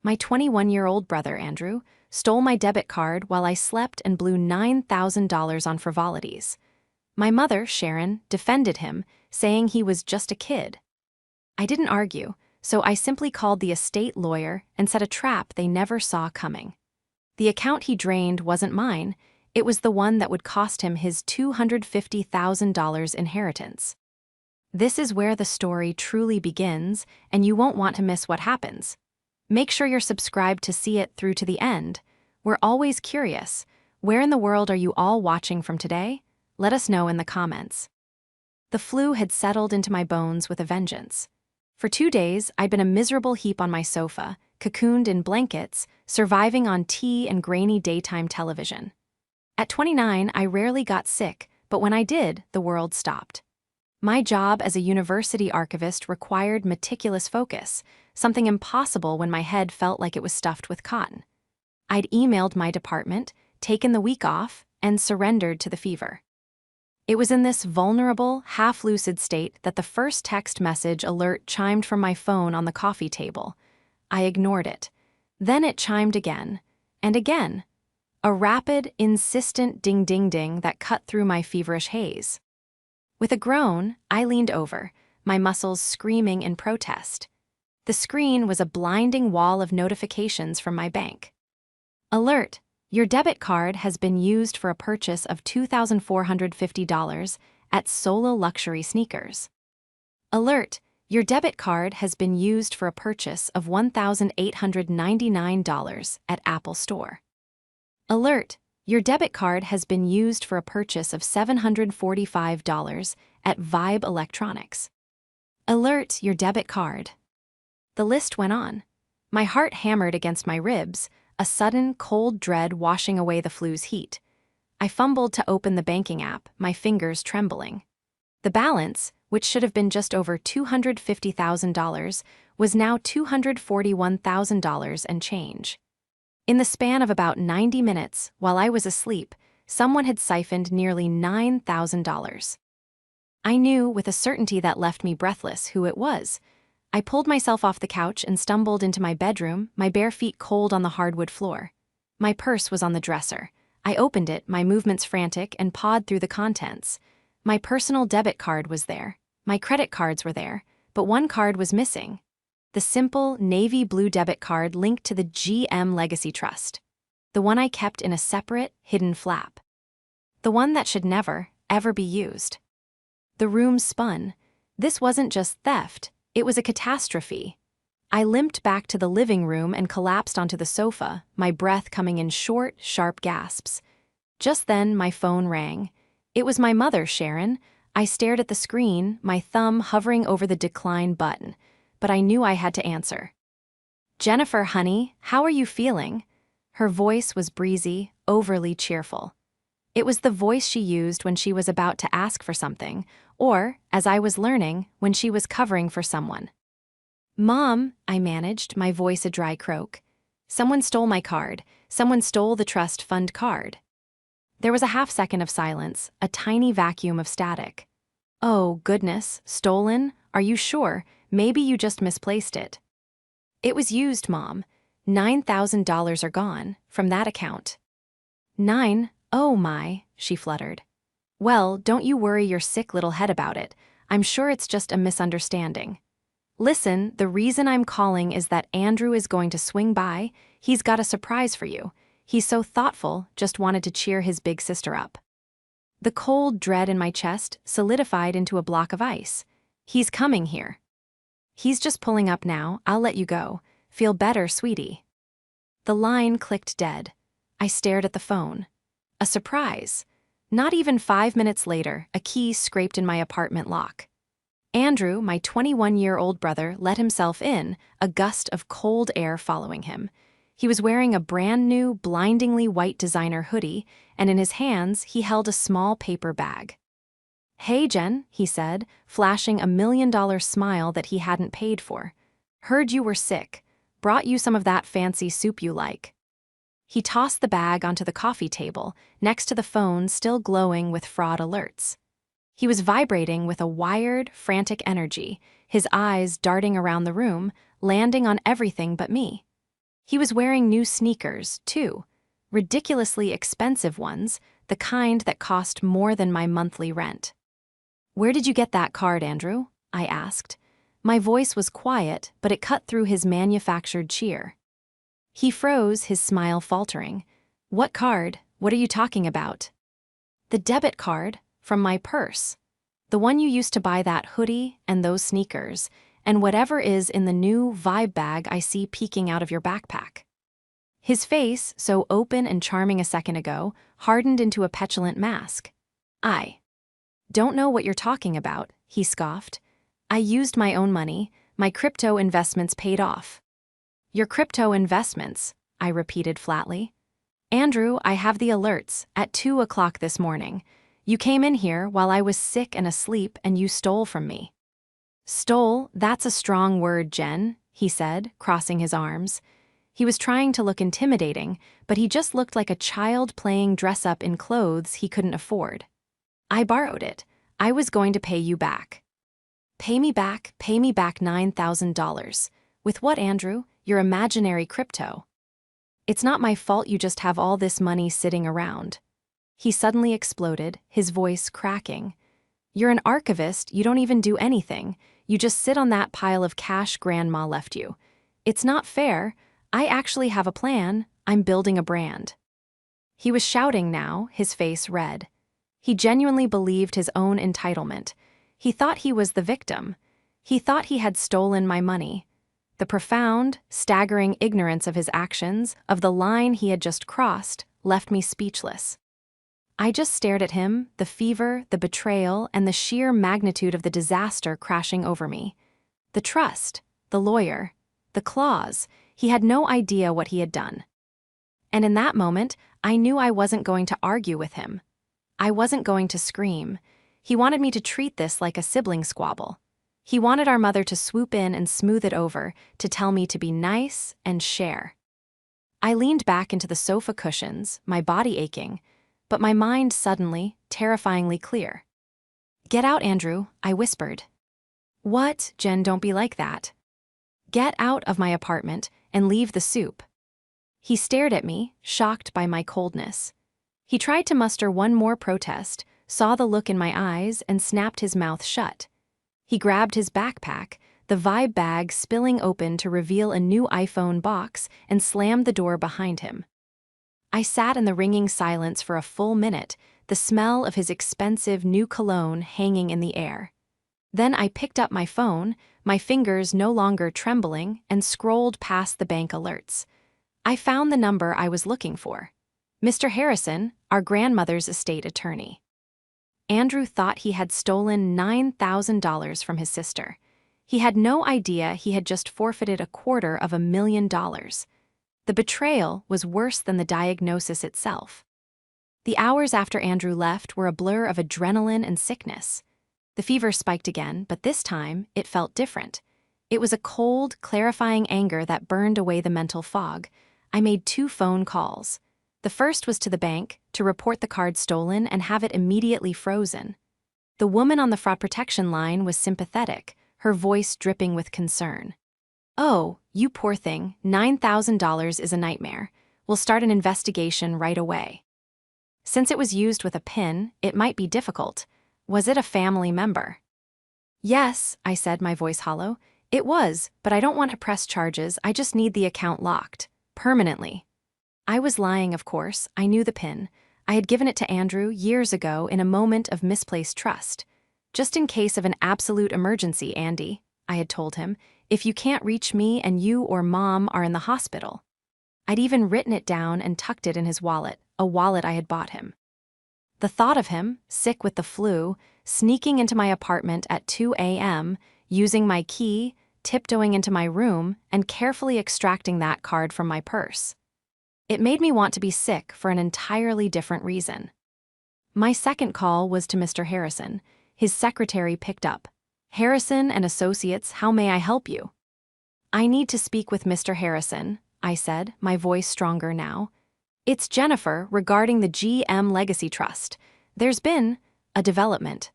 My 21-year-old brother, Andrew, stole my debit card while I slept and blew $9,000 on frivolities. My mother, Sharon, defended him, saying he was just a kid. I didn't argue, so I simply called the estate lawyer and set a trap they never saw coming. The account he drained wasn't mine, it was the one that would cost him his $250,000 inheritance. This is where the story truly begins, and you won't want to miss what happens. Make sure you're subscribed to see it through to the end. We're always curious. Where in the world are you all watching from today? Let us know in the comments. The flu had settled into my bones with a vengeance. For 2 days, I'd been a miserable heap on my sofa, cocooned in blankets, surviving on tea and grainy daytime television. At 29, I rarely got sick, but when I did, the world stopped. My job as a university archivist required meticulous focus, something impossible when my head felt like it was stuffed with cotton. I'd emailed my department, taken the week off, and surrendered to the fever. It was in this vulnerable, half-lucid state that the first text message alert chimed from my phone on the coffee table. I ignored it. Then it chimed again, and again. A rapid, insistent ding-ding-ding that cut through my feverish haze. With a groan, I leaned over, my muscles screaming in protest. The screen was a blinding wall of notifications from my bank. Alert! Your debit card has been used for a purchase of $2,450 at Solo Luxury Sneakers. Alert! Your debit card has been used for a purchase of $1,899 at Apple Store. Alert! Your debit card has been used for a purchase of $745 at Vibe Electronics. Alert! Your debit card. The list went on. My heart hammered against my ribs, a sudden, cold dread washing away the flu's heat. I fumbled to open the banking app, my fingers trembling. The balance, which should have been just over $250,000, was now $241,000 and change. In the span of about 90 minutes, while I was asleep, someone had siphoned nearly $9,000. I knew with a certainty that left me breathless who it was. I pulled myself off the couch and stumbled into my bedroom, my bare feet cold on the hardwood floor. My purse was on the dresser. I opened it, my movements frantic, and pawed through the contents. My personal debit card was there. My credit cards were there, but one card was missing. The simple, navy blue debit card linked to the GM Legacy Trust. The one I kept in a separate, hidden flap. The one that should never, ever be used. The room spun. This wasn't just theft. It was a catastrophe. I limped back to the living room and collapsed onto the sofa, my breath coming in short, sharp gasps. Just then, my phone rang. It was my mother, Sharon. I stared at the screen, my thumb hovering over the decline button, but I knew I had to answer. "Jennifer, honey, how are you feeling?" Her voice was breezy, overly cheerful. It was the voice she used when she was about to ask for something, or, as I was learning, when she was covering for someone. "Mom," I managed, my voice a dry croak. "Someone stole my card. Someone stole the trust fund card." There was a half-second of silence, a tiny vacuum of static. "Oh, goodness, stolen? Are you sure? Maybe you just misplaced it." "It was used, Mom. $9,000 are gone, from that account." "9? Oh my," she fluttered. "Well, don't you worry your sick little head about it. I'm sure it's just a misunderstanding. Listen, the reason I'm calling is that Andrew is going to swing by. He's got a surprise for you. He's so thoughtful, just wanted to cheer his big sister up." The cold dread in my chest solidified into a block of ice. "He's coming here." "He's just pulling up now. I'll let you go. Feel better, sweetie." The line clicked dead. I stared at the phone. A surprise. Not even 5 minutes later, a key scraped in my apartment lock. Andrew, my 21-year-old brother, let himself in, a gust of cold air following him. He was wearing a brand-new, blindingly white designer hoodie, and in his hands he held a small paper bag. "Hey, Jen," he said, flashing a $1,000,000 smile that he hadn't paid for. "Heard you were sick. Brought you some of that fancy soup you like." He tossed the bag onto the coffee table, next to the phone still glowing with fraud alerts. He was vibrating with a wired, frantic energy, his eyes darting around the room, landing on everything but me. He was wearing new sneakers, too, ridiculously expensive ones, the kind that cost more than my monthly rent. "Where did you get that card, Andrew?" I asked. My voice was quiet, but it cut through his manufactured cheer. He froze, his smile faltering. "What card? What are you talking about?" "The debit card, from my purse. The one you used to buy that hoodie and those sneakers, and whatever is in the new Vibe bag I see peeking out of your backpack." His face, so open and charming a second ago, hardened into a petulant mask. "I don't know what you're talking about," he scoffed. "I used my own money. My crypto investments paid off." "Your crypto investments," I repeated flatly. "Andrew, I have the alerts, at 2 o'clock this morning. You came in here while I was sick and asleep and you stole from me." "Stole? That's a strong word, Jen," he said, crossing his arms. He was trying to look intimidating, but he just looked like a child playing dress-up in clothes he couldn't afford. "I borrowed it. I was going to pay you back." Pay me back $9,000. With what, Andrew? Your imaginary crypto." "It's not my fault you just have all this money sitting around." He suddenly exploded, his voice cracking. "You're an archivist, you don't even do anything. You just sit on that pile of cash Grandma left you. It's not fair. I actually have a plan. I'm building a brand." He was shouting now, his face red. He genuinely believed his own entitlement. He thought he was the victim. He thought he had stolen my money. The profound, staggering ignorance of his actions, of the line he had just crossed, left me speechless. I just stared at him, the fever, the betrayal, and the sheer magnitude of the disaster crashing over me. The trust, the lawyer, the clause, he had no idea what he had done. And in that moment, I knew I wasn't going to argue with him. I wasn't going to scream. He wanted me to treat this like a sibling squabble. He wanted our mother to swoop in and smooth it over, to tell me to be nice and share. I leaned back into the sofa cushions, my body aching, but my mind suddenly, terrifyingly clear. "Get out, Andrew," I whispered. "What, Jen, don't be like that." "Get out of my apartment and leave the soup." He stared at me, shocked by my coldness. He tried to muster one more protest, saw the look in my eyes, and snapped his mouth shut. He grabbed his backpack, the Vibe bag spilling open to reveal a new iPhone box, and slammed the door behind him. I sat in the ringing silence for a full minute, the smell of his expensive new cologne hanging in the air. Then I picked up my phone, my fingers no longer trembling, and scrolled past the bank alerts. I found the number I was looking for. Mr. Harrison, our grandmother's estate attorney. Andrew thought he had stolen $9,000 from his sister. He had no idea he had just forfeited $250,000. The betrayal was worse than the diagnosis itself. The hours after Andrew left were a blur of adrenaline and sickness. The fever spiked again, but this time it felt different. It was a cold, clarifying anger that burned away the mental fog. I made 2 phone calls. The first was to the bank, to report the card stolen and have it immediately frozen. The woman on the fraud protection line was sympathetic, her voice dripping with concern. "Oh, you poor thing, $9,000 is a nightmare. We'll start an investigation right away." Since it was used with a PIN, it might be difficult. Was it a family member? "Yes," I said, my voice hollow. "It was, but I don't want to press charges, I just need the account locked. Permanently." I was lying, of course. I knew the PIN. I had given it to Andrew years ago in a moment of misplaced trust. "Just in case of an absolute emergency, Andy," I had told him, "if you can't reach me and you or Mom are in the hospital." I'd even written it down and tucked it in his wallet, a wallet I had bought him. The thought of him, sick with the flu, sneaking into my apartment at 2 a.m., using my key, tiptoeing into my room, and carefully extracting that card from my purse. It made me want to be sick for an entirely different reason. My second call was to Mr. Harrison. His secretary picked up. "Harrison and Associates, how may I help you?" "I need to speak with Mr. Harrison," I said, my voice stronger now. "It's Jennifer regarding the GM Legacy Trust. There's been a development."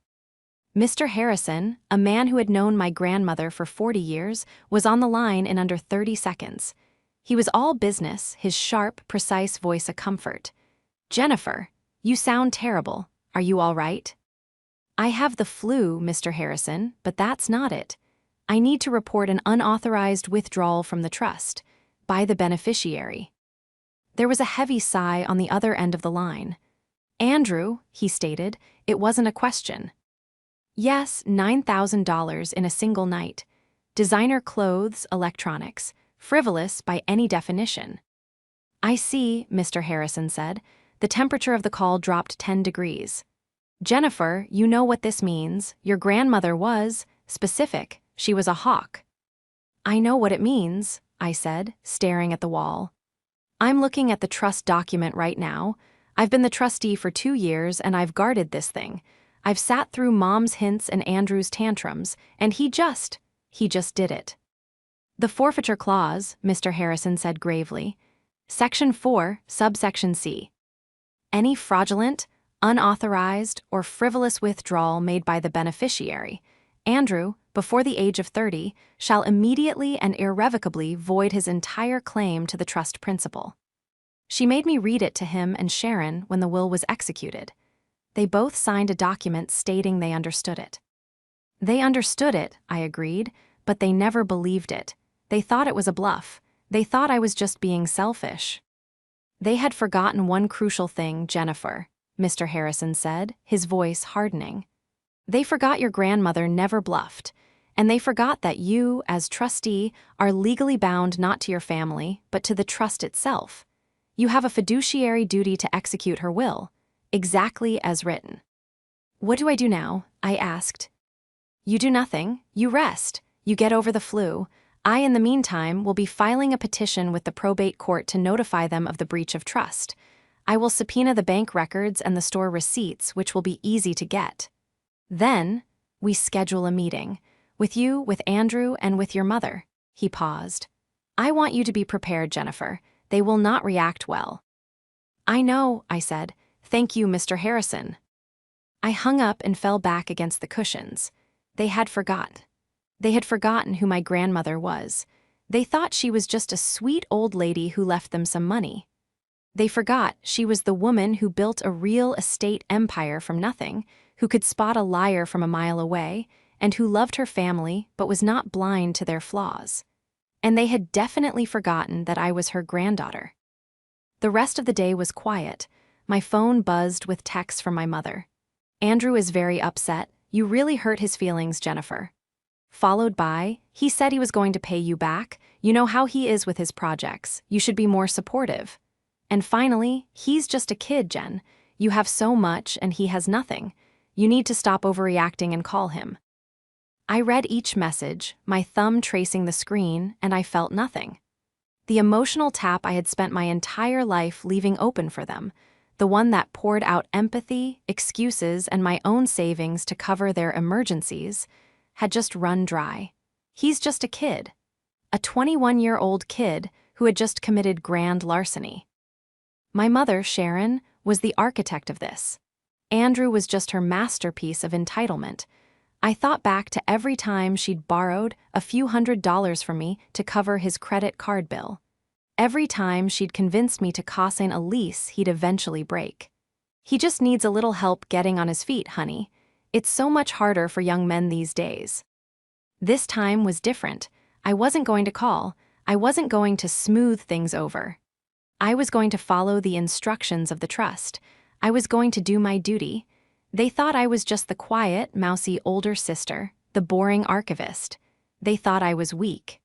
Mr. Harrison, a man who had known my grandmother for 40 years, was on the line in under 30 seconds. He was all business, his sharp, precise voice a comfort. "Jennifer, you sound terrible. Are you all right?" "I have the flu, Mr. Harrison, but that's not it. I need to report an unauthorized withdrawal from the trust by the beneficiary." There was a heavy sigh on the other end of the line. "Andrew," he stated, "it wasn't a question." "Yes, $9,000 in a single night. Designer clothes, electronics, frivolous by any definition." "I see," Mr. Harrison said. The temperature of the call dropped 10 degrees. "Jennifer, you know what this means. Your grandmother was specific. She was a hawk." "I know what it means," I said, staring at the wall. "I'm looking at the trust document right now. I've been the trustee for 2 years and I've guarded this thing. I've sat through Mom's hints and Andrew's tantrums, and he just did it." "The forfeiture clause," Mr. Harrison said gravely. "Section 4, subsection C. Any fraudulent, unauthorized, or frivolous withdrawal made by the beneficiary, Andrew, before the age of 30, shall immediately and irrevocably void his entire claim to the trust principal." She made me read it to him and Sharon when the will was executed. They both signed a document stating they understood it. "They understood it," I agreed, "but they never believed it. They thought it was a bluff. They thought I was just being selfish." "They had forgotten one crucial thing, Jennifer," Mr. Harrison said, his voice hardening. "They forgot your grandmother never bluffed, and they forgot that you, as trustee, are legally bound not to your family, but to the trust itself. You have a fiduciary duty to execute her will, exactly as written." "What do I do now?" I asked. "You do nothing. You rest. You get over the flu. I, in the meantime, will be filing a petition with the probate court to notify them of the breach of trust. I will subpoena the bank records and the store receipts, which will be easy to get. Then, we schedule a meeting. With you, with Andrew, and with your mother." He paused. "I want you to be prepared, Jennifer. They will not react well." "I know," I said. "Thank you, Mr. Harrison." I hung up and fell back against the cushions. They had forgotten. They had forgotten who my grandmother was. They thought she was just a sweet old lady who left them some money. They forgot she was the woman who built a real estate empire from nothing, who could spot a liar from a mile away, and who loved her family but was not blind to their flaws. And they had definitely forgotten that I was her granddaughter. The rest of the day was quiet. My phone buzzed with texts from my mother. "Andrew is very upset. You really hurt his feelings, Jennifer." Followed by, "He said he was going to pay you back. You know how he is with his projects. You should be more supportive." And finally, "He's just a kid, Jen. You have so much and he has nothing. You need to stop overreacting and call him." I read each message, my thumb tracing the screen, and I felt nothing. The emotional tap I had spent my entire life leaving open for them, the one that poured out empathy, excuses, and my own savings to cover their emergencies, had just run dry. He's just a kid. A 21-year-old kid who had just committed grand larceny. My mother, Sharon, was the architect of this. Andrew was just her masterpiece of entitlement. I thought back to every time she'd borrowed a few $100s from me to cover his credit card bill. Every time she'd convinced me to co-sign a lease he'd eventually break. "He just needs a little help getting on his feet, honey. It's so much harder for young men these days." This time was different. I wasn't going to call. I wasn't going to smooth things over. I was going to follow the instructions of the trust. I was going to do my duty. They thought I was just the quiet, mousy older sister, the boring archivist. They thought I was weak.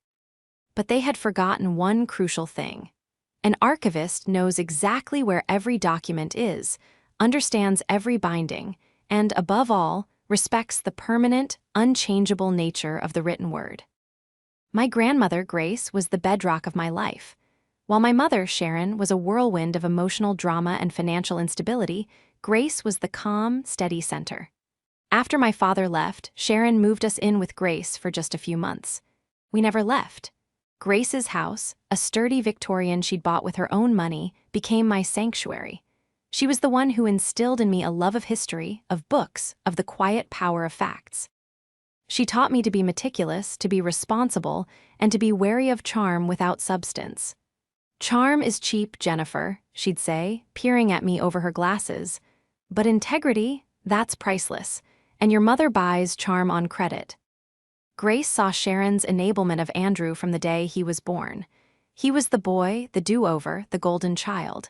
But they had forgotten one crucial thing. An archivist knows exactly where every document is, understands every binding, and, above all, respects the permanent, unchangeable nature of the written word. My grandmother, Grace, was the bedrock of my life. While my mother, Sharon, was a whirlwind of emotional drama and financial instability, Grace was the calm, steady center. After my father left, Sharon moved us in with Grace for just a few months. We never left. Grace's house, a sturdy Victorian she'd bought with her own money, became my sanctuary. She was the one who instilled in me a love of history, of books, of the quiet power of facts. She taught me to be meticulous, to be responsible, and to be wary of charm without substance. "Charm is cheap, Jennifer," she'd say, peering at me over her glasses. "But integrity, that's priceless, and your mother buys charm on credit." Grace saw Sharon's enablement of Andrew from the day he was born. He was the boy, the do-over, the golden child.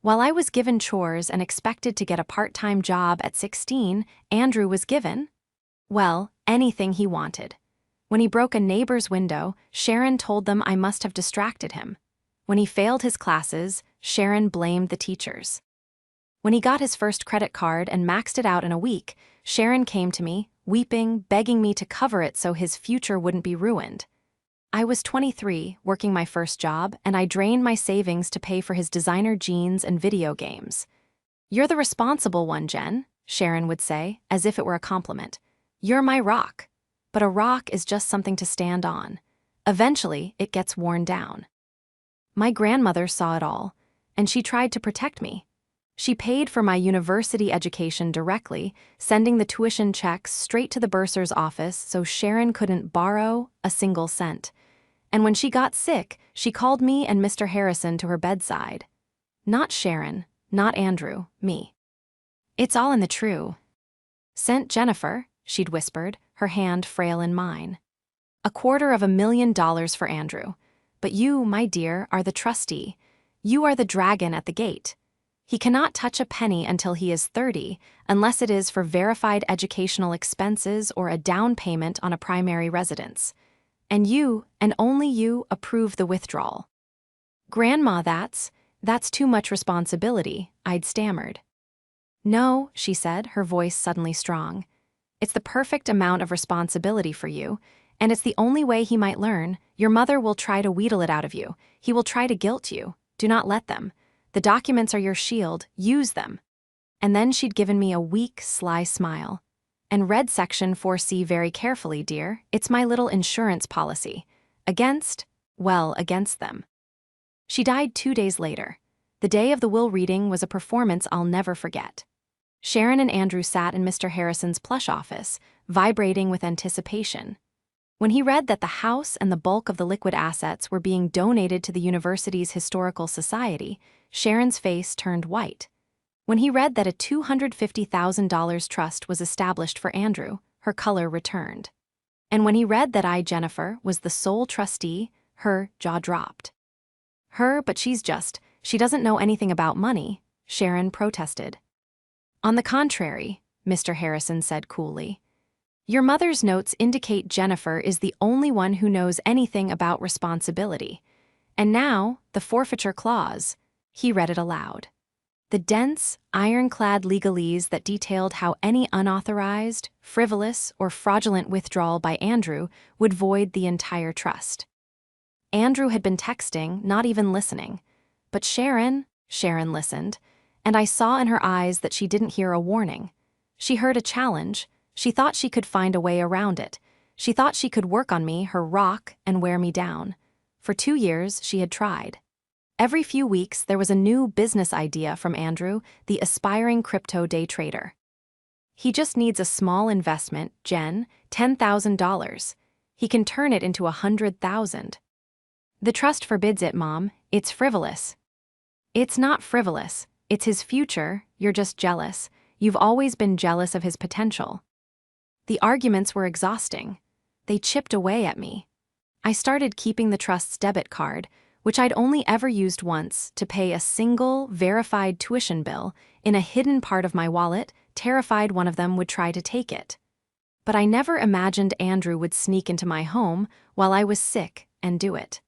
While I was given chores and expected to get a part-time job at 16, Andrew was given, well, anything he wanted. When he broke a neighbor's window, Sharon told them I must have distracted him. When he failed his classes, Sharon blamed the teachers. When he got his first credit card and maxed it out in a week, Sharon came to me, weeping, begging me to cover it so his future wouldn't be ruined. I was 23, working my first job, and I drained my savings to pay for his designer jeans and video games. "You're the responsible one, Jen," Sharon would say, as if it were a compliment. "You're my rock." But a rock is just something to stand on. Eventually, it gets worn down. My grandmother saw it all, and she tried to protect me. She paid for my university education directly, sending the tuition checks straight to the bursar's office so Sharon couldn't borrow a single cent. And when she got sick, she called me and Mr. Harrison to her bedside. Not Sharon, not Andrew, me. "It's all in the true cent, Jennifer," she'd whispered, her hand frail in mine. $250,000 for Andrew. But you, my dear, are the trustee. You are the dragon at the gate. He cannot touch a penny until he is 30, unless it is for verified educational expenses or a down payment on a primary residence. And you, and only you, approve the withdrawal. "Grandma, that's too much responsibility," I'd stammered. "No," she said, her voice suddenly strong. "It's the perfect amount of responsibility for you, and it's the only way he might learn. Your mother will try to wheedle it out of you. He will try to guilt you. Do not let them. The documents are your shield. Use them." And then she'd given me a weak, sly smile. "And read Section 4C very carefully, dear. It's my little insurance policy. Against them." She died 2 days later. The day of the will reading was a performance I'll never forget. Sharon and Andrew sat in Mr. Harrison's plush office, vibrating with anticipation. When he read that the house and the bulk of the liquid assets were being donated to the university's historical society, Sharon's face turned white. When he read that a $250,000 trust was established for Andrew, her color returned. And when he read that I, Jennifer, was the sole trustee, her jaw dropped. But she doesn't know anything about money," Sharon protested. "On the contrary," Mr. Harrison said coolly. "Your mother's notes indicate Jennifer is the only one who knows anything about responsibility. And now, the forfeiture clause." He read it aloud. The dense, ironclad legalese that detailed how any unauthorized, frivolous, or fraudulent withdrawal by Andrew would void the entire trust. Andrew had been texting, not even listening. But Sharon listened, and I saw in her eyes that she didn't hear a warning. She heard a challenge. She thought she could find a way around it. She thought she could work on me, her rock, and wear me down. For 2 years, she had tried. Every few weeks, there was a new business idea from Andrew, the aspiring crypto day trader. "He just needs a small investment, Jen, $10,000. He can turn it into 100,000. "The trust forbids it, Mom. It's frivolous." "It's not frivolous. It's his future. You're just jealous. You've always been jealous of his potential." The arguments were exhausting. They chipped away at me. I started keeping the trust's debit card, which I'd only ever used once, to pay a single, verified tuition bill, in a hidden part of my wallet, terrified one of them would try to take it. But I never imagined Andrew would sneak into my home while I was sick and do it.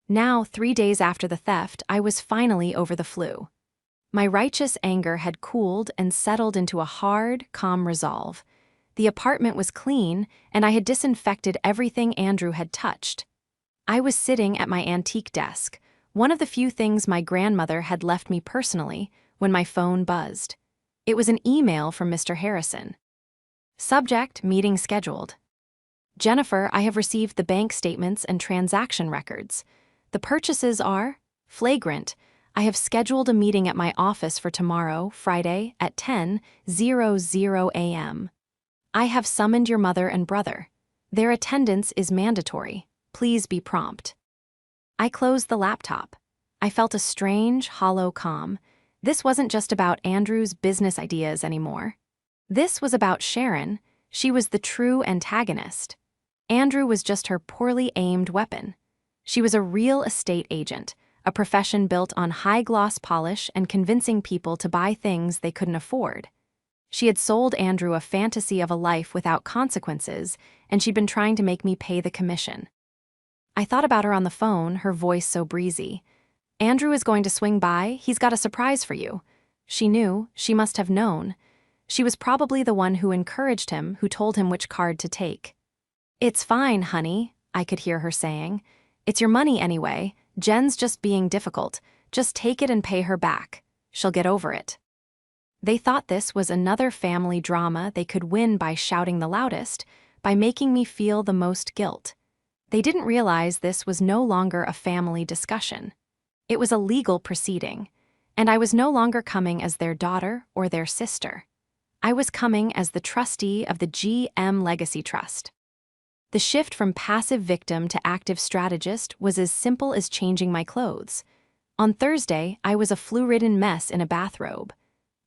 Now, 3 days after the theft, I was finally over the flu. My righteous anger had cooled and settled into a hard, calm resolve. The apartment was clean, and I had disinfected everything Andrew had touched. I was sitting at my antique desk, one of the few things my grandmother had left me personally, when my phone buzzed. It was an email from Mr. Harrison. Subject: meeting scheduled. "Jennifer, I have received the bank statements and transaction records. The purchases are flagrant. I have scheduled a meeting at my office for tomorrow, Friday, at 10:00 a.m. I have summoned your mother and brother. Their attendance is mandatory. Please be prompt." I closed the laptop. I felt a strange, hollow calm. This wasn't just about Andrew's business ideas anymore. This was about Sharon. She was the true antagonist. Andrew was just her poorly aimed weapon. She was a real estate agent, a profession built on high-gloss polish and convincing people to buy things they couldn't afford. She had sold Andrew a fantasy of a life without consequences, and she'd been trying to make me pay the commission. I thought about her on the phone, her voice so breezy. "Andrew is going to swing by. He's got a surprise for you." She knew. She must have known. She was probably the one who encouraged him, who told him which card to take. "It's fine, honey," I could hear her saying. "It's your money anyway. Jen's just being difficult. Just take it and pay her back. She'll get over it." They thought this was another family drama they could win by shouting the loudest, by making me feel the most guilt. They didn't realize this was no longer a family discussion. It was a legal proceeding, and I was no longer coming as their daughter or their sister. I was coming as the trustee of the GM Legacy Trust. The shift from passive victim to active strategist was as simple as changing my clothes. On Thursday, I was a flu-ridden mess in a bathrobe.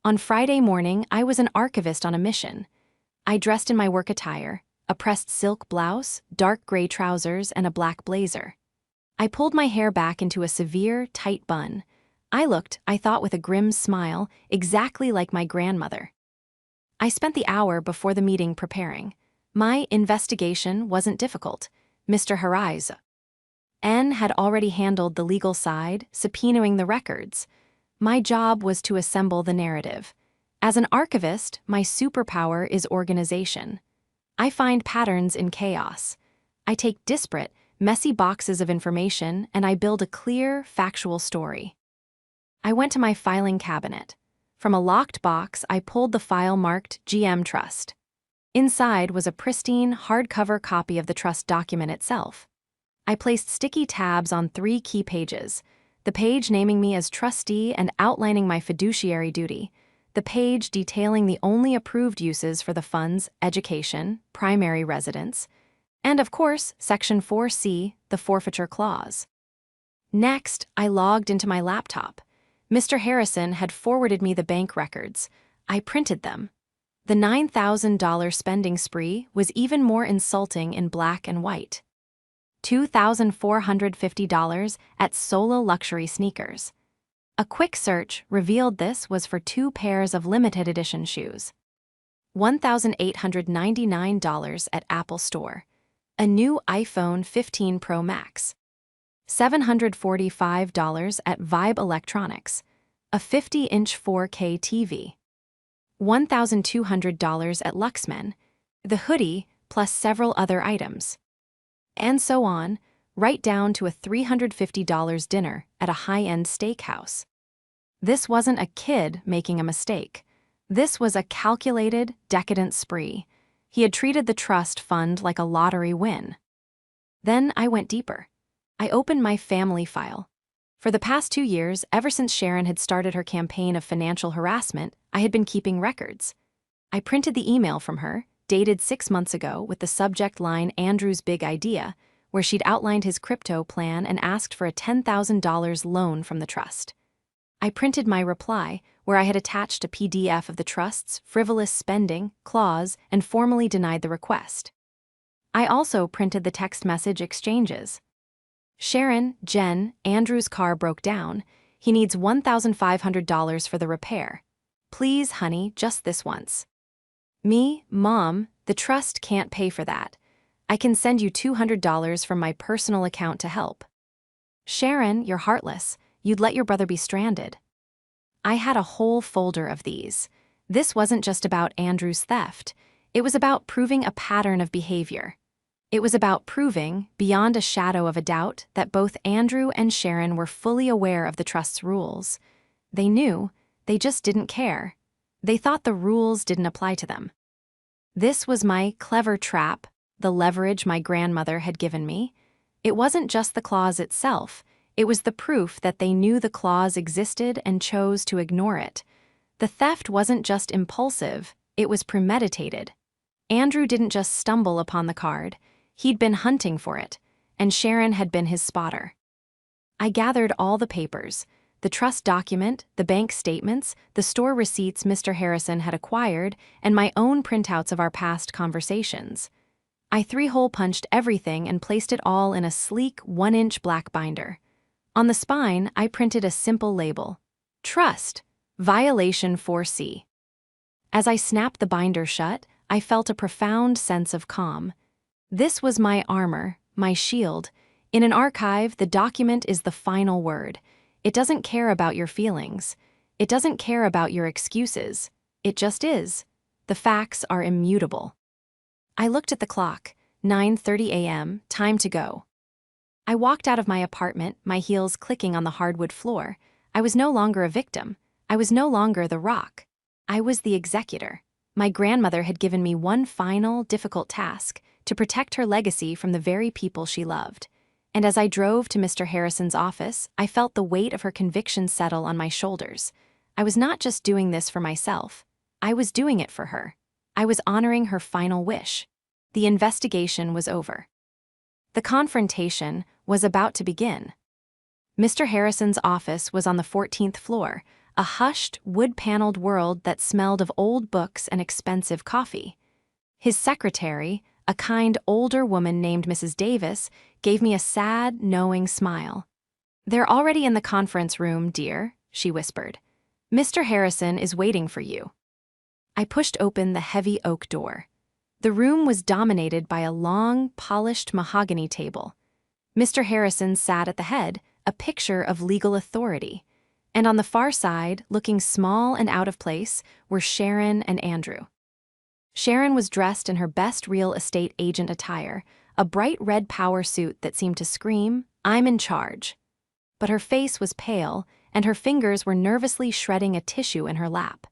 On Friday morning, I was an archivist on a mission. I dressed in my work attire, a pressed silk blouse, dark gray trousers, and a black blazer. I pulled my hair back into a severe, tight bun. I thought with a grim smile, exactly like my grandmother. I spent the hour before the meeting preparing. My investigation wasn't difficult. Mr. Harais N had already handled the legal side, subpoenaing the records. My job was to assemble the narrative. As an archivist, my superpower is organization. I find patterns in chaos. I take disparate, messy boxes of information and I build a clear, factual story. I went to my filing cabinet. From a locked box, I pulled the file marked GM Trust. Inside was a pristine, hardcover copy of the trust document itself. I placed sticky tabs on 3 key pages: the page naming me as trustee and outlining my fiduciary duty, the page detailing the only approved uses for the fund's education, primary residence, and of course, Section 4C, the forfeiture clause. Next, I logged into my laptop. Mr. Harrison had forwarded me the bank records. I printed them. The $9,000 spending spree was even more insulting in black and white. $2,450 at Solo luxury sneakers. A quick search revealed this was for 2 pairs of limited edition shoes. $1,899 at Apple Store. A new iPhone 15 Pro Max. $745 at Vibe Electronics. A 50-inch 4K TV. $1,200 at Luxman, the hoodie, plus several other items. And so on, right down to a $350 dinner at a high-end steakhouse. This wasn't a kid making a mistake. This was a calculated, decadent spree. He had treated the trust fund like a lottery win. Then I went deeper. I opened my family file. For the past 2 years, ever since Sharon had started her campaign of financial harassment, I had been keeping records. I printed the email from her, dated 6 months ago, with the subject line "Andrew's Big Idea," where she'd outlined his crypto plan and asked for a $10,000 loan from the trust. I printed my reply, where I had attached a PDF of the trust's frivolous spending clause and formally denied the request. I also printed the text message exchanges. "Sharon, Jen, Andrew's car broke down. He needs $1,500 for the repair. Please, honey, just this once." Me, Mom, the trust can't pay for that. I can send you $200 from my personal account to help. Sharon, you're heartless. You'd let your brother be stranded. I had a whole folder of these. This wasn't just about Andrew's theft. It was about proving a pattern of behavior. It was about proving, beyond a shadow of a doubt, that both Andrew and Sharon were fully aware of the trust's rules. They knew, they just didn't care. They thought the rules didn't apply to them. This was my clever trap, the leverage my grandmother had given me. It wasn't just the clause itself. It was the proof that they knew the clause existed and chose to ignore it. The theft wasn't just impulsive, it was premeditated. Andrew didn't just stumble upon the card. He'd been hunting for it, and Sharon had been his spotter. I gathered all the papers, the trust document, the bank statements, the store receipts Mr. Harrison had acquired, and my own printouts of our past conversations. I three-hole punched everything and placed it all in a sleek 1-inch black binder. On the spine, I printed a simple label: Trust, Violation 4C. As I snapped the binder shut, I felt a profound sense of calm. This was my armor, my shield. In an archive, the document is the final word. It doesn't care about your feelings. It doesn't care about your excuses. It just is. The facts are immutable. I looked at the clock. 9:30 a.m., time to go. I walked out of my apartment, my heels clicking on the hardwood floor. I was no longer a victim. I was no longer the rock. I was the executor. My grandmother had given me one final, difficult task: to protect her legacy from the very people she loved. And as I drove to Mr. Harrison's office, I felt the weight of her conviction settle on my shoulders. I was not just doing this for myself. I was doing it for her. I was honoring her final wish. The investigation was over. The confrontation was about to begin. Mr. Harrison's office was on the 14th floor, a hushed, wood-paneled world that smelled of old books and expensive coffee. His secretary, a kind older woman named Mrs. Davis, gave me a sad, knowing smile. "They're already in the conference room, dear," she whispered. "Mr. Harrison is waiting for you." I pushed open the heavy oak door. The room was dominated by a long, polished mahogany table. Mr. Harrison sat at the head, a picture of legal authority. And on the far side, looking small and out of place, were Sharon and Andrew. Sharon was dressed in her best real estate agent attire, a bright red power suit that seemed to scream, "I'm in charge." But her face was pale, and her fingers were nervously shredding a tissue in her lap.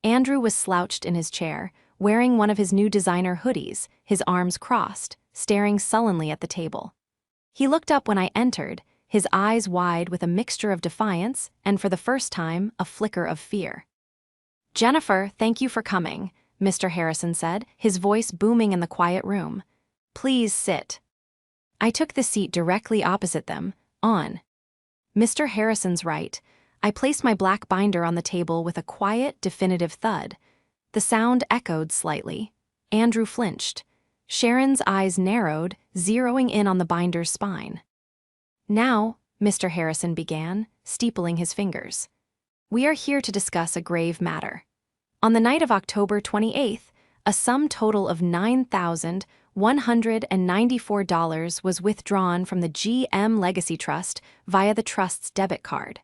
Andrew was slouched in his chair, wearing one of his new designer hoodies, his arms crossed, staring sullenly at the table. He looked up when I entered, his eyes wide with a mixture of defiance and, for the first time, a flicker of fear. "Jennifer, thank you for coming," Mr. Harrison said, his voice booming in the quiet room. "Please sit." I took the seat directly opposite them, on Mr. Harrison's right. I placed my black binder on the table with a quiet, definitive thud. The sound echoed slightly. Andrew flinched. Sharon's eyes narrowed, zeroing in on the binder's spine. "Now," Mr. Harrison began, steepling his fingers, "we are here to discuss a grave matter. On the night of October 28th, a sum total of $9,194 was withdrawn from the GM Legacy Trust via the trust's debit card."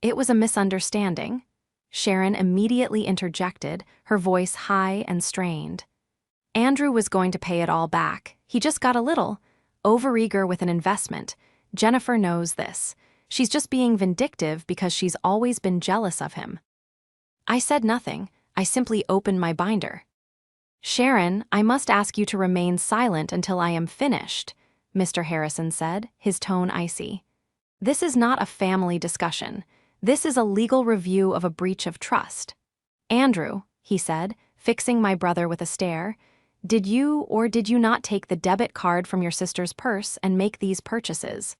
"It was a misunderstanding," Sharon immediately interjected, her voice high and strained. "Andrew was going to pay it all back. He just got a little overeager with an investment. Jennifer knows this. She's just being vindictive because she's always been jealous of him." I said nothing. I simply opened my binder. "Sharon, I must ask you to remain silent until I am finished," Mr. Harrison said, his tone icy. "This is not a family discussion. This is a legal review of a breach of trust." "Andrew," he said, fixing my brother with a stare, "did you or did you not take the debit card from your sister's purse and make these purchases?"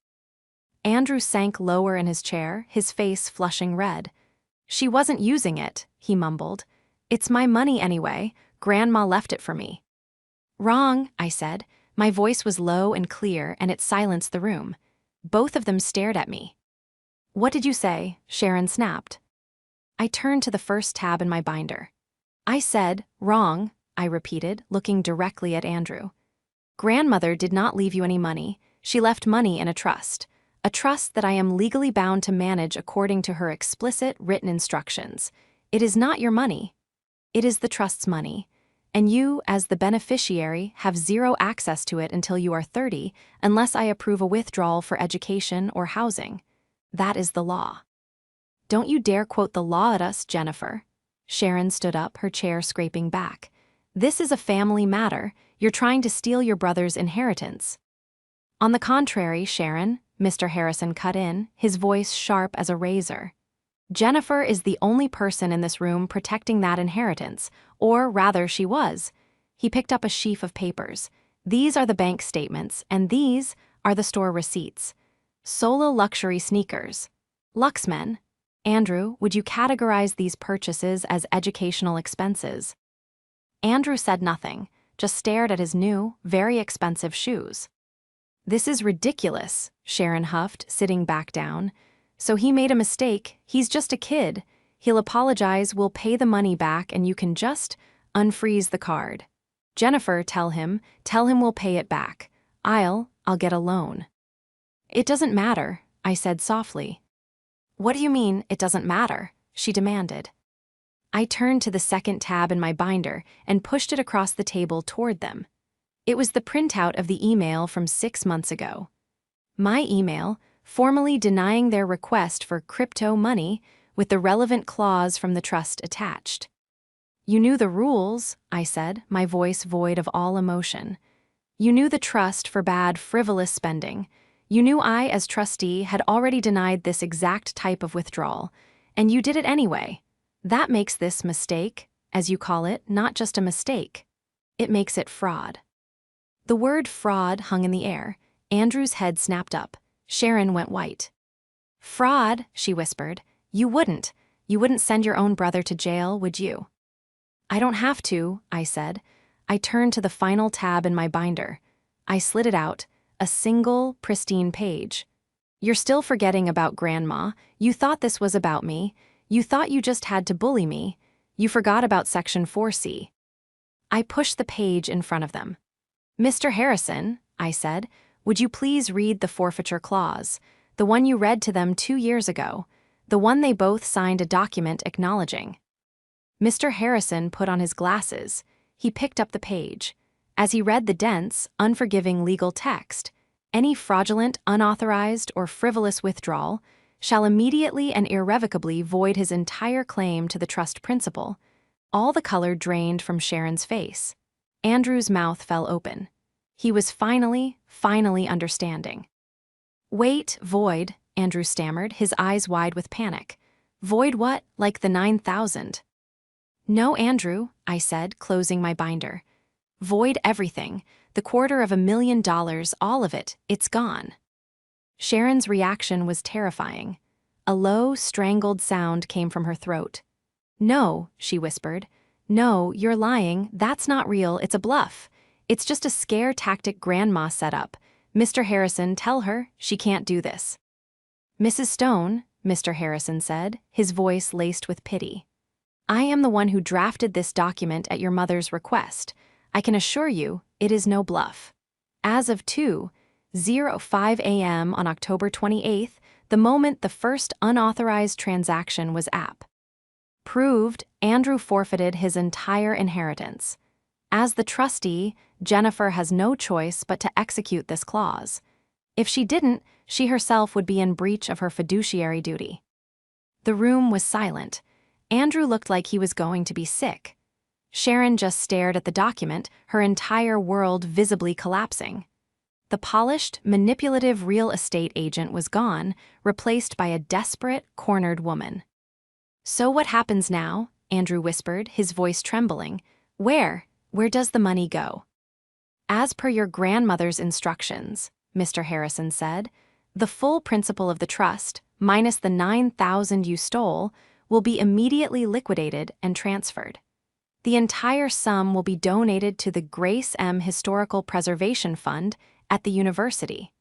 Andrew sank lower in his chair, his face flushing red. "She wasn't using it," he mumbled. "It's my money anyway. Grandma left it for me." "Wrong," I said. My voice was low and clear, and it silenced the room. Both of them stared at me. "What did you say?" Sharon snapped. I turned to the first tab in my binder. "I said, wrong," I repeated, looking directly at Andrew. "Grandmother did not leave you any money. She left money in a trust that I am legally bound to manage according to her explicit written instructions. It is not your money. It is the trust's money, and you, as the beneficiary, have zero access to it until you are 30, unless I approve a withdrawal for education or housing. That is the law." "Don't you dare quote the law at us, Jennifer." Sharon stood up, her chair scraping back. "This is a family matter. You're trying to steal your brother's inheritance." "On the contrary, Sharon," Mr. Harrison cut in, his voice sharp as a razor. "Jennifer is the only person in this room protecting that inheritance, or rather she was." He picked up a sheaf of papers. "These are the bank statements, and these are the store receipts." Solo luxury sneakers. Luxmen. Andrew, would you categorize these purchases as educational expenses? Andrew said nothing, just stared at his new, very expensive shoes. This is ridiculous, Sharon huffed, sitting back down. So he made a mistake, he's just a kid. He'll apologize, we'll pay the money back, and you can just unfreeze the card. Jennifer, tell him we'll pay it back. I'll get a loan. It doesn't matter, I said softly. What do you mean, it doesn't matter? She demanded. I turned to the second tab in my binder and pushed it across the table toward them. It was the printout of the email from 6 months ago. My email, formally denying their request for crypto money with the relevant clause from the trust attached. You knew the rules, I said, my voice void of all emotion. You knew the trust forbade frivolous spending. You knew I, as trustee, had already denied this exact type of withdrawal, and you did it anyway. That makes this mistake, as you call it, not just a mistake. It makes it fraud. The word fraud hung in the air. Andrew's head snapped up. Sharon went white. Fraud, she whispered. You wouldn't send your own brother to jail, would you? I don't have to, I said. I turned to the final tab in my binder. I slid it out, a single, pristine page. You're still forgetting about Grandma. You thought this was about me. You thought you just had to bully me. You forgot about Section 4C. I pushed the page in front of them. Mr. Harrison, I said, would you please read the forfeiture clause, the one you read to them 2 years ago, the one they both signed a document acknowledging. Mr. Harrison put on his glasses. He picked up the page. As he read the dense, unforgiving legal text, any fraudulent, unauthorized, or frivolous withdrawal shall immediately and irrevocably void his entire claim to the trust principal. All the color drained from Sharon's face. Andrew's mouth fell open. He was finally understanding. Wait, void, Andrew stammered, his eyes wide with panic. Void what, like the 9,000? No, Andrew, I said, closing my binder. Void everything, the $250,000, all of it, it's gone. Sharon's reaction was terrifying. A low, strangled sound came from her throat. No, she whispered. No, you're lying, that's not real, it's a bluff. It's just a scare tactic Grandma set up. Mr. Harrison, tell her she can't do this. Mrs. Stone, Mr. Harrison said, his voice laced with pity. I am the one who drafted this document at your mother's request. I can assure you, it is no bluff. As of 2:05 a.m. on October 28th, the moment the first unauthorized transaction was proved, Andrew forfeited his entire inheritance. As the trustee, Jennifer has no choice but to execute this clause. If she didn't, she herself would be in breach of her fiduciary duty. The room was silent. Andrew looked like he was going to be sick. Sharon just stared at the document, her entire world visibly collapsing. The polished, manipulative real estate agent was gone, replaced by a desperate, cornered woman. So what happens now? Andrew whispered, his voice trembling. Where does the money go? As per your grandmother's instructions, Mr. Harrison said, the full principal of the trust, minus the 9,000 you stole, will be immediately liquidated and transferred. The entire sum will be donated to the Grace M. Historical Preservation Fund at the university,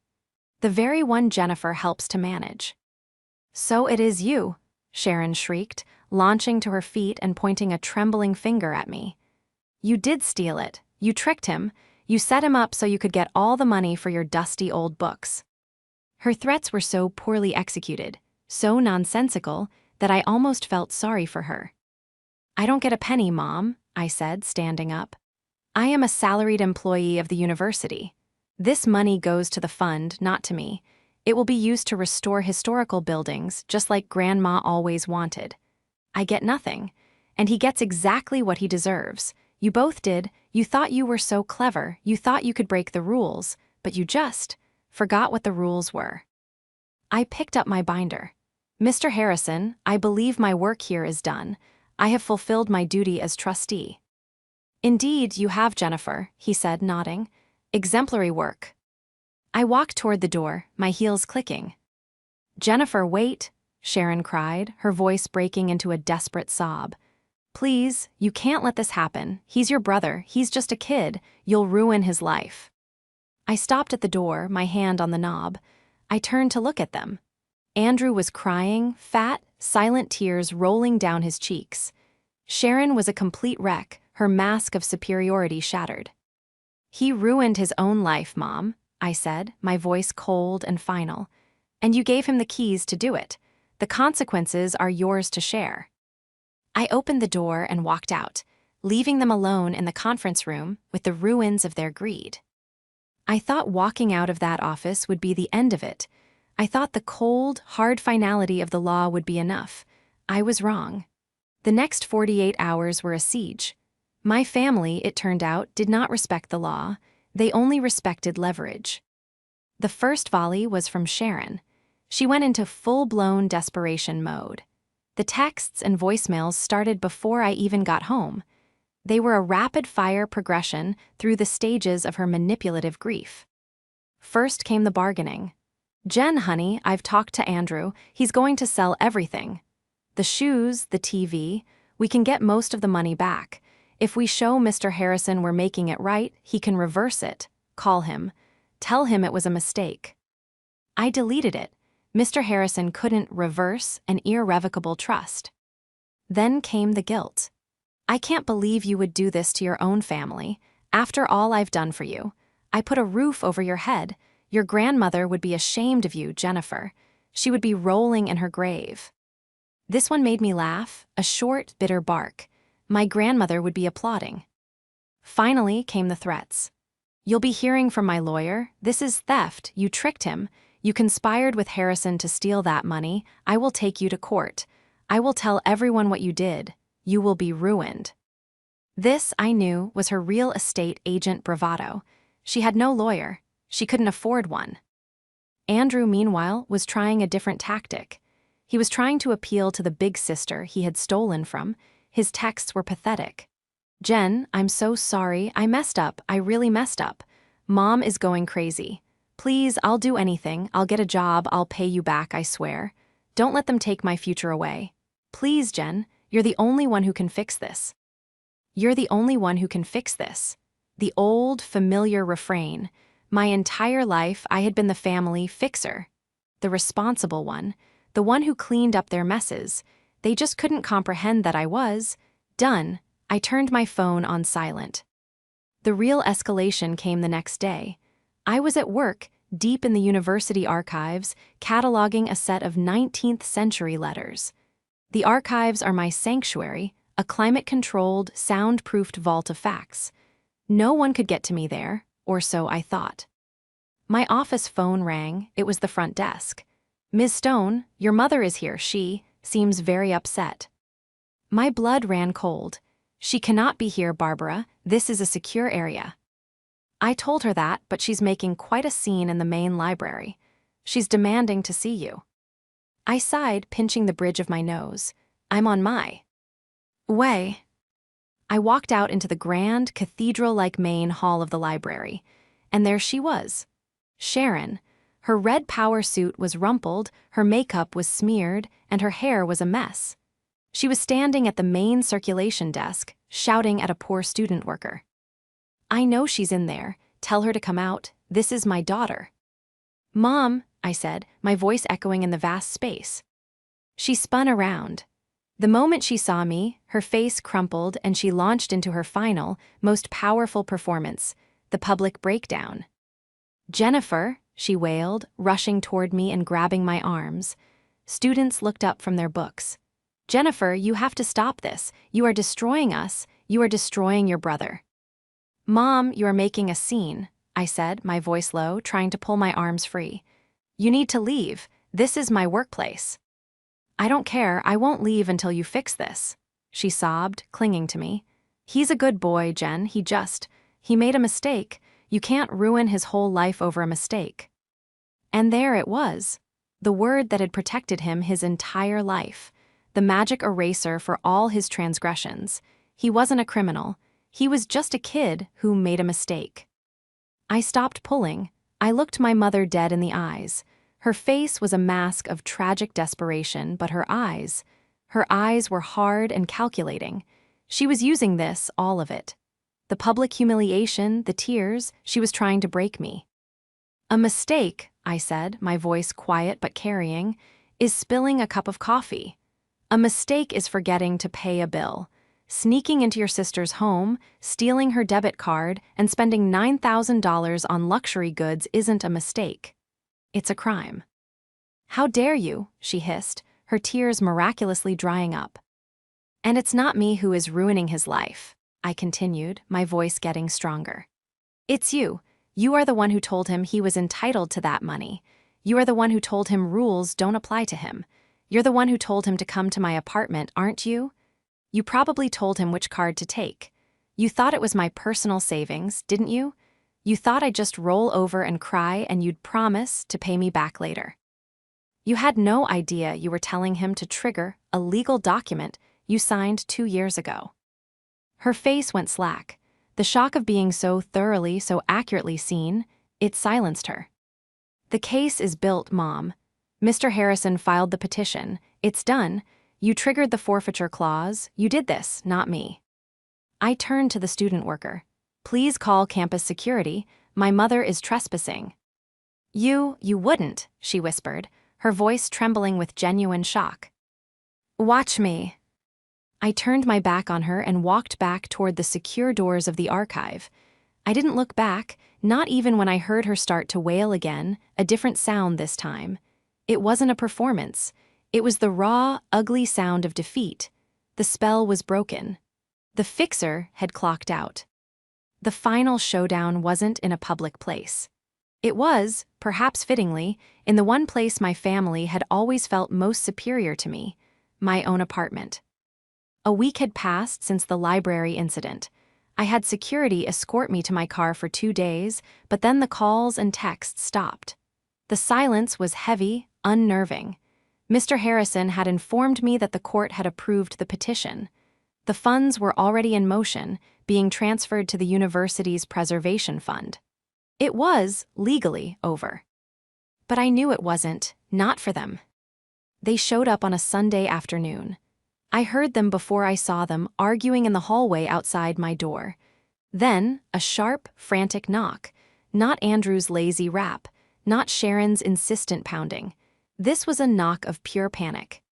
the very one Jennifer helps to manage. So it is you, Sharon shrieked, launching to her feet and pointing a trembling finger at me. You did steal it. You tricked him. You set him up so you could get all the money for your dusty old books. Her threats were so poorly executed, so nonsensical, that I almost felt sorry for her. I don't get a penny, Mom, I said, standing up. I am a salaried employee of the university. This money goes to the fund, not to me. It will be used to restore historical buildings, just like Grandma always wanted. I get nothing, and he gets exactly what he deserves. You both did. You thought you were so clever. You thought you could break the rules, but you just forgot what the rules were. I picked up my binder. Mr. Harrison, I believe my work here is done. I have fulfilled my duty as trustee. Indeed, you have, Jennifer, he said, nodding. Exemplary work. I walked toward the door, my heels clicking. "Jennifer, wait," Sharon cried, her voice breaking into a desperate sob. "Please, you can't let this happen. He's your brother. He's just a kid. You'll ruin his life." I stopped at the door, my hand on the knob. I turned to look at them. Andrew was crying, fat, silent tears rolling down his cheeks. Sharon was a complete wreck, her mask of superiority shattered. "He ruined his own life, Mom," I said, my voice cold and final. "And you gave him the keys to do it. The consequences are yours to share." I opened the door and walked out, leaving them alone in the conference room with the ruins of their greed. I thought walking out of that office would be the end of it. I thought the cold, hard finality of the law would be enough. I was wrong. The next 48 hours were a siege. My family, it turned out, did not respect the law. They only respected leverage. The first volley was from Sharon. She went into full-blown desperation mode. The texts and voicemails started before I even got home. They were a rapid-fire progression through the stages of her manipulative grief. First came the bargaining. "Jen, honey, I've talked to Andrew. He's going to sell everything. The shoes, the TV, we can get most of the money back. If we show Mr. Harrison we're making it right, he can reverse it. Call him. Tell him it was a mistake." I deleted it. Mr. Harrison couldn't reverse an irrevocable trust. Then came the guilt. "I can't believe you would do this to your own family. After all I've done for you. I put a roof over your head. Your grandmother would be ashamed of you, Jennifer. She would be rolling in her grave." This one made me laugh, a short, bitter bark. My grandmother would be applauding. Finally came the threats. "You'll be hearing from my lawyer. This is theft. You tricked him. You conspired with Harrison to steal that money. I will take you to court. I will tell everyone what you did. You will be ruined." This, I knew, was her real estate agent bravado. She had no lawyer. She couldn't afford one. Andrew, meanwhile, was trying a different tactic. He was trying to appeal to the big sister he had stolen from. His texts were pathetic. "Jen, I'm so sorry. I messed up. I really messed up. Mom is going crazy. Please, I'll do anything. I'll get a job. I'll pay you back, I swear. Don't let them take my future away. Please, Jen, you're the only one who can fix this. You're the only one who can fix this." The old, familiar refrain. My entire life, I had been the family fixer. The responsible one. The one who cleaned up their messes. They just couldn't comprehend that I was done. I turned my phone on silent. The real escalation came the next day. I was at work, deep in the university archives, cataloging a set of 19th century letters. The archives are my sanctuary, a climate-controlled, soundproofed vault of facts. No one could get to me there, or so I thought. My office phone rang. It was the front desk. "Ms. Stone, your mother is here. She seems very upset." My blood ran cold. "She cannot be here, Barbara. This is a secure area." I told her that, but she's making quite a scene in the main library. She's demanding to see you. I sighed, pinching the bridge of my nose. I'm on my way. I walked out into the grand, cathedral-like main hall of the library, and there she was. Sharon. Her red power suit was rumpled, her makeup was smeared, and her hair was a mess. She was standing at the main circulation desk, shouting at a poor student worker. "I know she's in there. Tell her to come out. This is my daughter." "Mom," I said, my voice echoing in the vast space. She spun around. The moment she saw me, her face crumpled and she launched into her final, most powerful performance, the public breakdown. "Jennifer," she wailed, rushing toward me and grabbing my arms. Students looked up from their books. "Jennifer, you have to stop this. You are destroying us. You are destroying your brother." "Mom, you are making a scene," I said, my voice low, trying to pull my arms free. "You need to leave. This is my workplace." "I don't care. I won't leave until you fix this," she sobbed, clinging to me. "He's a good boy, Jen. He made a mistake. You can't ruin his whole life over a mistake." And there it was. The word that had protected him his entire life. The magic eraser for all his transgressions. He wasn't a criminal. He was just a kid who made a mistake. I stopped pulling. I looked my mother dead in the eyes. Her face was a mask of tragic desperation, but her eyes were hard and calculating. She was using this, all of it. The public humiliation, the tears, she was trying to break me. A mistake, I said, my voice quiet but carrying, is spilling a cup of coffee. A mistake is forgetting to pay a bill. Sneaking into your sister's home, stealing her debit card, and spending $9,000 on luxury goods isn't a mistake. It's a crime. How dare you, she hissed, her tears miraculously drying up. And it's not me who is ruining his life, I continued, my voice getting stronger. It's you. You are the one who told him he was entitled to that money. You are the one who told him rules don't apply to him. You're the one who told him to come to my apartment, aren't you? You probably told him which card to take. You thought it was my personal savings, didn't you? You thought I'd just roll over and cry and you'd promise to pay me back later. You had no idea you were telling him to trigger a legal document you signed 2 years ago. Her face went slack. The shock of being so thoroughly, so accurately seen, it silenced her. The case is built, Mom. Mr. Harrison filed the petition. It's done. You triggered the forfeiture clause. You did this, not me. I turned to the student worker. Please call campus security. My mother is trespassing. You wouldn't, she whispered, her voice trembling with genuine shock. Watch me. I turned my back on her and walked back toward the secure doors of the archive. I didn't look back, not even when I heard her start to wail again, a different sound this time. It wasn't a performance. It was the raw, ugly sound of defeat. The spell was broken. The fixer had clocked out. The final showdown wasn't in a public place. It was, perhaps fittingly, in the one place my family had always felt most superior to me, my own apartment. A week had passed since the library incident. I had security escort me to my car for 2 days, but then the calls and texts stopped. The silence was heavy, unnerving. Mr. Harrison had informed me that the court had approved the petition. The funds were already in motion, being transferred to the university's preservation fund. It was, legally, over. But I knew it wasn't, not for them. They showed up on a Sunday afternoon. I heard them before I saw them, arguing in the hallway outside my door. Then, a sharp, frantic knock. Not Andrew's lazy rap, not Sharon's insistent pounding. This was a knock of pure panic.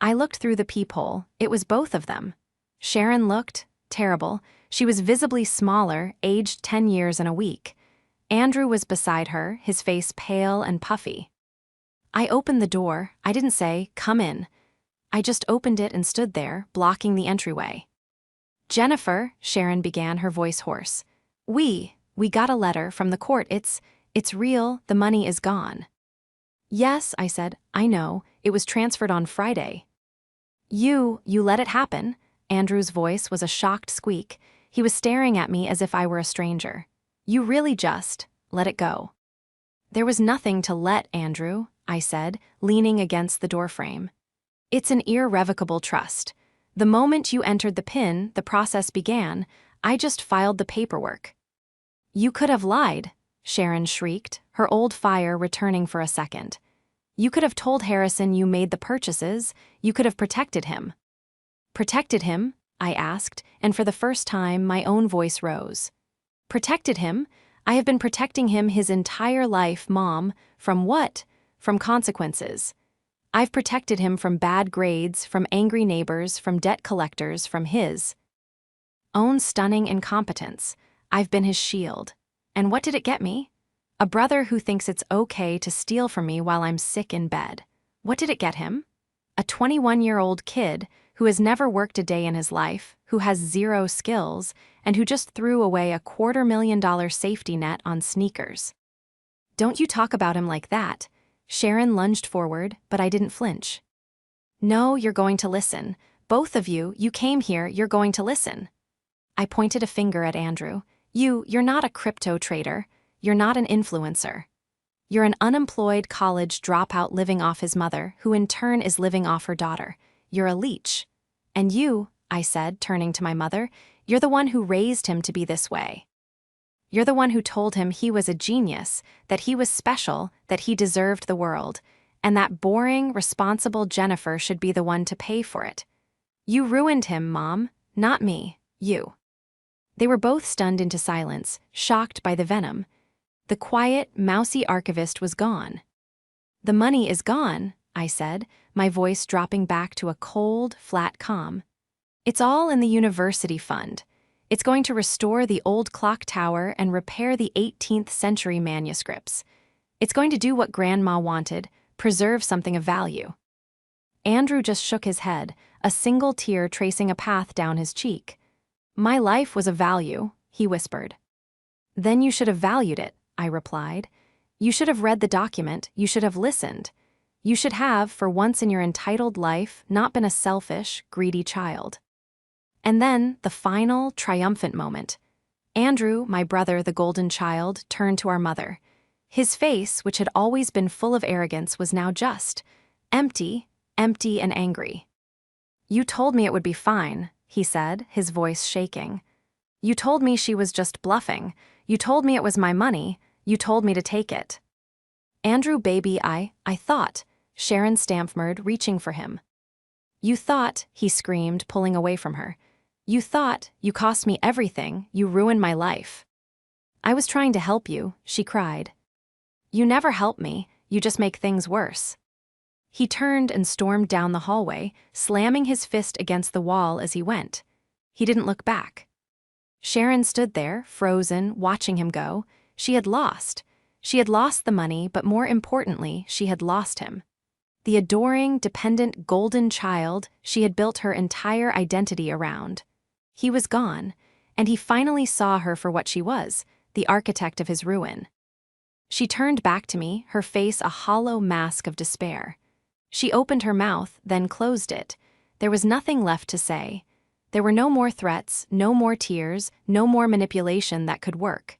I looked through the peephole. It was both of them. Sharon looked terrible. She was visibly smaller, aged 10 years and a week. Andrew was beside her, his face pale and puffy. I opened the door. I didn't say, "Come in." I just opened it and stood there, blocking the entryway. "Jennifer," Sharon began, her voice hoarse. We got a letter from the court. It's real. The money is gone." "Yes," I said. "I know. It was transferred on Friday." You let it happen?" Andrew's voice was a shocked squeak. He was staring at me as if I were a stranger. "You really just let it go?" "There was nothing to let, Andrew," I said, leaning against the doorframe. "It's an irrevocable trust. The moment you entered the PIN, the process began. I just filed the paperwork." "You could have lied," Sharon shrieked, her old fire returning for a second. "You could have told Harrison you made the purchases. You could have protected him." "Protected him?" I asked, and for the first time my own voice rose. "Protected him? I have been protecting him his entire life, Mom. From what? From consequences. I've protected him from bad grades, from angry neighbors, from debt collectors, from his own stunning incompetence. I've been his shield. And what did it get me? A brother who thinks it's okay to steal from me while I'm sick in bed. What did it get him? A 21-year-old kid who has never worked a day in his life, who has 0 skills, and who just threw away a $250,000 safety net on sneakers. Don't you talk about him like that. Sharon lunged forward, but I didn't flinch. No, you're going to listen. Both of you came here, you're going to listen. I pointed a finger at Andrew. You're not a crypto trader. You're not an influencer. You're an unemployed college dropout living off his mother, who in turn is living off her daughter. You're a leech. And you, I said, turning to my mother, you're the one who raised him to be this way. You're the one who told him he was a genius, that he was special, that he deserved the world, and that boring, responsible Jennifer should be the one to pay for it. You ruined him, Mom, not me, you." They were both stunned into silence, shocked by the venom. The quiet, mousy archivist was gone. "The money is gone," I said, my voice dropping back to a cold, flat calm. "It's all in the university fund. It's going to restore the old clock tower and repair the 18th century manuscripts. It's going to do what Grandma wanted, preserve something of value." Andrew just shook his head, a single tear tracing a path down his cheek. "My life was of value," he whispered. "Then you should have valued it," I replied. "You should have read the document, you should have listened. You should have, for once in your entitled life, not been a selfish, greedy child." And then, the final, triumphant moment. Andrew, my brother, the golden child, turned to our mother. His face, which had always been full of arrogance, was now just empty, empty and angry. "You told me it would be fine," he said, his voice shaking. "You told me she was just bluffing. You told me it was my money. You told me to take it." "Andrew, baby, I thought," Sharon stammered, reaching for him. "You thought," he screamed, pulling away from her. "You thought, you cost me everything, you ruined my life." "I was trying to help you," she cried. "You never help me, you just make things worse." He turned and stormed down the hallway, slamming his fist against the wall as he went. He didn't look back. Sharon stood there, frozen, watching him go. She had lost. She had lost the money, but more importantly, she had lost him. The adoring, dependent, golden child she had built her entire identity around. He was gone, and he finally saw her for what she was, the architect of his ruin. She turned back to me, her face a hollow mask of despair. She opened her mouth, then closed it. There was nothing left to say. There were no more threats, no more tears, no more manipulation that could work.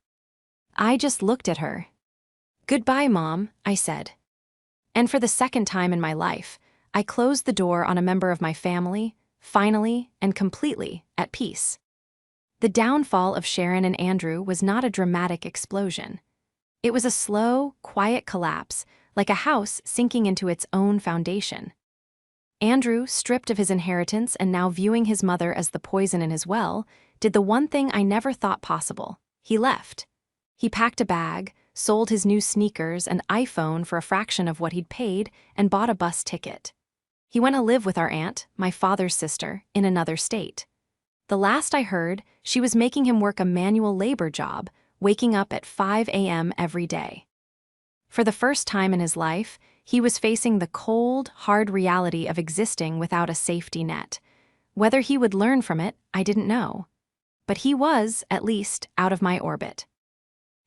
I just looked at her. "Goodbye, Mom," I said. And for the second time in my life, I closed the door on a member of my family, finally and completely at peace. The downfall of Sharon and Andrew was not a dramatic explosion. It was a slow, quiet collapse, like a house sinking into its own foundation. Andrew, stripped of his inheritance and now viewing his mother as the poison in his well, did the one thing I never thought possible. He left. He packed a bag, sold his new sneakers and iPhone for a fraction of what he'd paid, and bought a bus ticket. He went to live with our aunt, my father's sister, in another state. The last I heard, she was making him work a manual labor job, waking up at 5 a.m. every day. For the first time in his life, he was facing the cold, hard reality of existing without a safety net. Whether he would learn from it, I didn't know. But he was, at least, out of my orbit.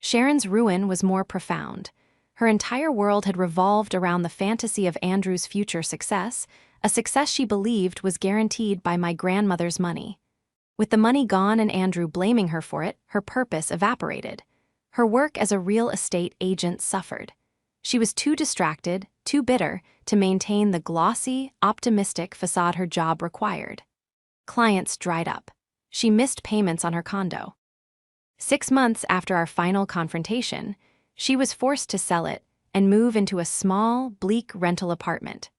Sharon's ruin was more profound. Her entire world had revolved around the fantasy of Andrew's future success, a success she believed was guaranteed by my grandmother's money. With the money gone and Andrew blaming her for it, her purpose evaporated. Her work as a real estate agent suffered. She was too distracted, too bitter, to maintain the glossy, optimistic facade her job required. Clients dried up. She missed payments on her condo. 6 months after our final confrontation, she was forced to sell it and move into a small, bleak rental apartment.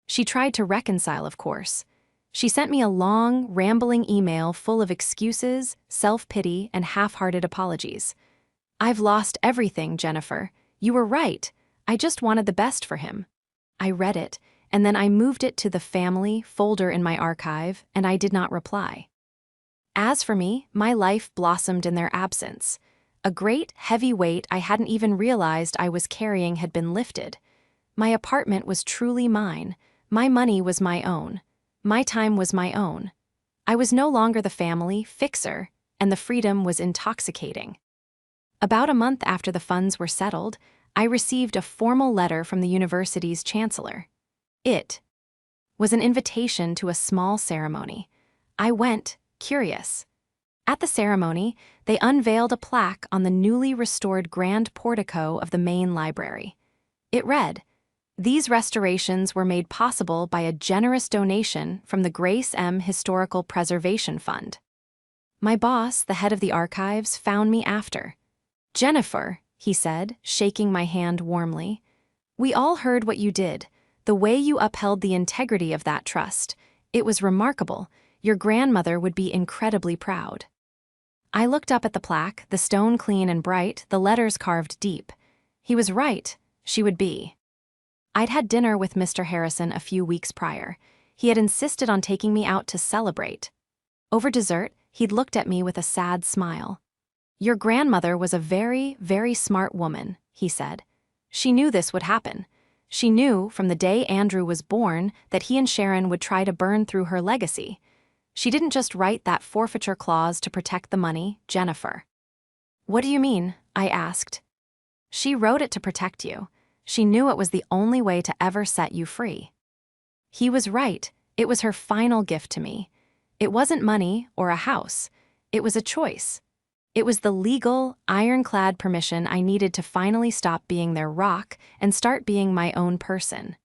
She tried to reconcile, of course. She sent me a long, rambling email full of excuses, self-pity, and half-hearted apologies. "I've lost everything, Jennifer. You were right. I just wanted the best for him." I read it, and then I moved it to the family folder in my archive, and I did not reply. As for me, my life blossomed in their absence. A great, heavy weight I hadn't even realized I was carrying had been lifted. My apartment was truly mine. My money was my own. My time was my own. I was no longer the family fixer, and the freedom was intoxicating. About a month after the funds were settled, I received a formal letter from the university's chancellor. It was an invitation to a small ceremony. I went, curious. At the ceremony, they unveiled a plaque on the newly restored grand portico of the main library. It read, "These restorations were made possible by a generous donation from the Grace M. Historical Preservation Fund." My boss, the head of the archives, found me after. Jennifer, he said, shaking my hand warmly. We all heard what you did, the way you upheld the integrity of that trust. It was remarkable. Your grandmother would be incredibly proud. I looked up at the plaque, the stone clean and bright, the letters carved deep. He was right, she would be. I'd had dinner with Mr. Harrison a few weeks prior. He had insisted on taking me out to celebrate. Over dessert, he'd looked at me with a sad smile. Your grandmother was a very, very smart woman, he said. She knew this would happen. She knew from the day Andrew was born that he and Sharon would try to burn through her legacy. She didn't just write that forfeiture clause to protect the money, Jennifer. What do you mean? I asked. She wrote it to protect you. She knew it was the only way to ever set you free. He was right. It was her final gift to me. It wasn't money or a house. It was a choice. It was the legal, ironclad permission I needed to finally stop being their rock and start being my own person.